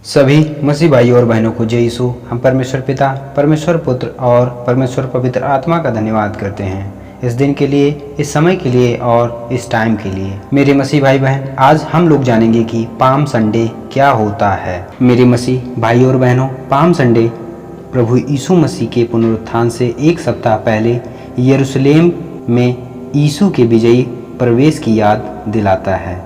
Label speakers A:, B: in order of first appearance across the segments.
A: सभी मसीह भाइयों और बहनों को जय यीशु। हम परमेश्वर पिता, परमेश्वर पुत्र और परमेश्वर पवित्र आत्मा का धन्यवाद करते हैं इस दिन के लिए, इस समय के लिए और इस टाइम के लिए। मेरे मसीह भाई बहन, आज हम लोग जानेंगे कि पाम संडे क्या होता है। मेरे मसीह भाई और बहनों, पाम संडे प्रभु यीशु मसीह के पुनरुत्थान से एक सप्ताह पहले यरूशलेम में यीशु के विजयी प्रवेश की याद दिलाता है।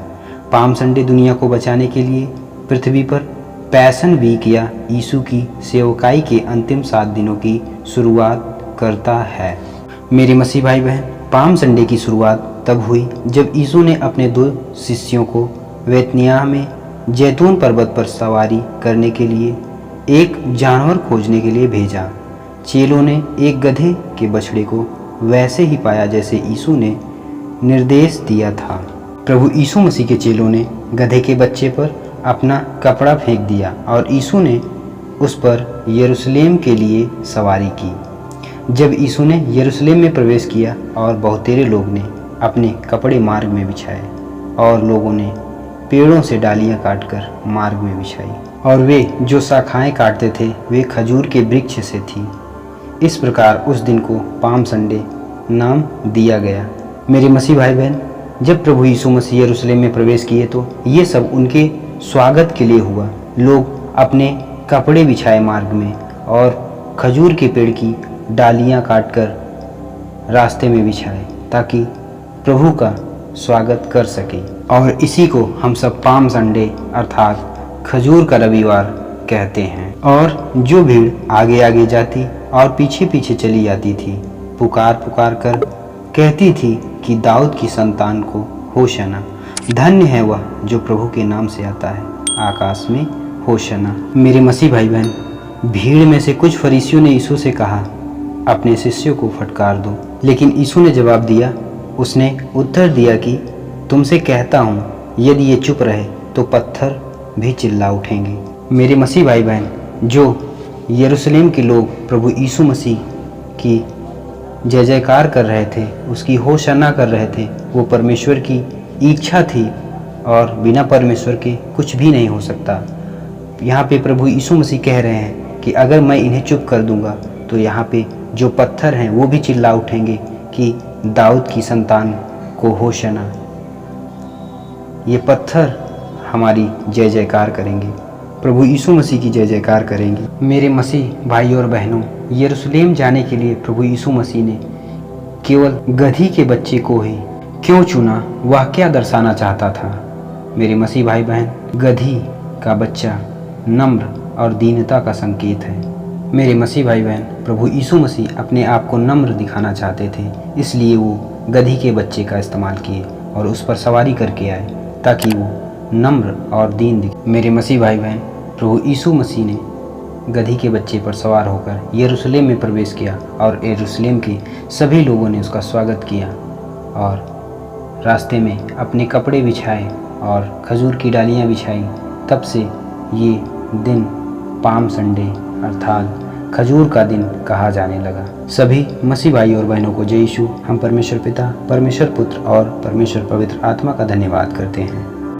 A: पाम संडे दुनिया को बचाने के लिए पृथ्वी पर पैशन वीक या यीशु की सेवकाई के अंतिम 7 दिनों की शुरुआत करता है। मेरे मसीह भाई बहन, पाम संडे की शुरुआत तब हुई जब यीशु ने अपने 2 शिष्यों को बेतनियाह में जैतून पर्वत पर सवारी करने के लिए एक जानवर खोजने के लिए भेजा। चेलों ने एक गधे के बछड़े को वैसे ही पाया जैसे यीशु ने निर्देश दिया था। प्रभु यीशु मसीह के चेलों ने गधे के बच्चे पर अपना कपड़ा फेंक दिया और यीशु ने उस पर यरूशलेम के लिए सवारी की। जब यीशु ने यरूशलेम में प्रवेश किया और बहुतेरे लोग ने अपने कपड़े मार्ग में बिछाए और लोगों ने पेड़ों से डालियां काटकर मार्ग में बिछाई, और वे जो शाखाएं काटते थे वे खजूर के वृक्ष से थी। इस प्रकार उस दिन को पाम संडे नाम दिया गया। मेरे मसीह भाई बहन, जब प्रभु यीशु मसीह यरूशलेम में प्रवेश किए तो ये सब उनके स्वागत के लिए हुआ। लोग अपने कपड़े बिछाए मार्ग में और खजूर के पेड़ की डालियां काटकर रास्ते में बिछाए ताकि प्रभु का स्वागत कर सके। और इसी को हम सब पाम संडे अर्थात खजूर का रविवार कहते हैं। और जो भीड़ आगे आगे जाती और पीछे पीछे चली जाती थी, पुकार पुकार कर कहती थी कि दाऊद की संतान को होशाना, धन्य है वह जो प्रभु के नाम से आता है, आकाश में होशाना। मेरे मसीह भाई बहन, भीड़ में से कुछ फरीसियों ने यीशु से कहा, अपने शिष्यों को फटकार दो। लेकिन यीशु ने जवाब दिया, उसने उत्तर दिया कि तुमसे कहता हूँ, यदि ये चुप रहे तो पत्थर भी चिल्ला उठेंगे। मेरे मसीह भाई बहन, जो यरूशलेम के लोग प्रभु यीशु मसीह की जय जयकार कर रहे थे, उसकी होशाना कर रहे थे, वो परमेश्वर की इच्छा थी और बिना परमेश्वर के कुछ भी नहीं हो सकता। यहाँ पे प्रभु यीशु मसीह कह रहे हैं कि अगर मैं इन्हें चुप कर दूंगा तो यहाँ पे जो पत्थर हैं वो भी चिल्ला उठेंगे कि दाऊद की संतान को होशाना। ये पत्थर हमारी जय जयकार करेंगे, प्रभु यीशु मसीह की जय जयकार करेंगे। मेरे मसीह भाई और बहनों, यरूशलेम जाने के लिए प्रभु यीशु मसीह ने केवल गधी के बच्चे को ही क्यों चुना? वह क्या दर्शाना चाहता था? मेरे मसीह भाई बहन, गधी का बच्चा नम्र और दीनता का संकेत है। मेरे मसीह भाई बहन, प्रभु यीशु मसीह अपने आप को नम्र दिखाना चाहते थे, इसलिए वो गधी के बच्चे का इस्तेमाल किए और उस पर सवारी करके आए ताकि वो नम्र और दीन दिखे। मेरे मसीह भाई बहन, प्रभु यीशु मसीह ने गधी के बच्चे पर सवार होकर यरूशलेम में प्रवेश किया और यरूशलेम के सभी लोगों ने उसका स्वागत किया और रास्ते में अपने कपड़े बिछाए और खजूर की डालियां बिछाई। तब से ये दिन पाम संडे अर्थात खजूर का दिन कहा जाने लगा। सभी मसीह भाई और बहनों को जय यीशु। हम परमेश्वर पिता, परमेश्वर पुत्र और परमेश्वर पवित्र आत्मा का धन्यवाद करते हैं।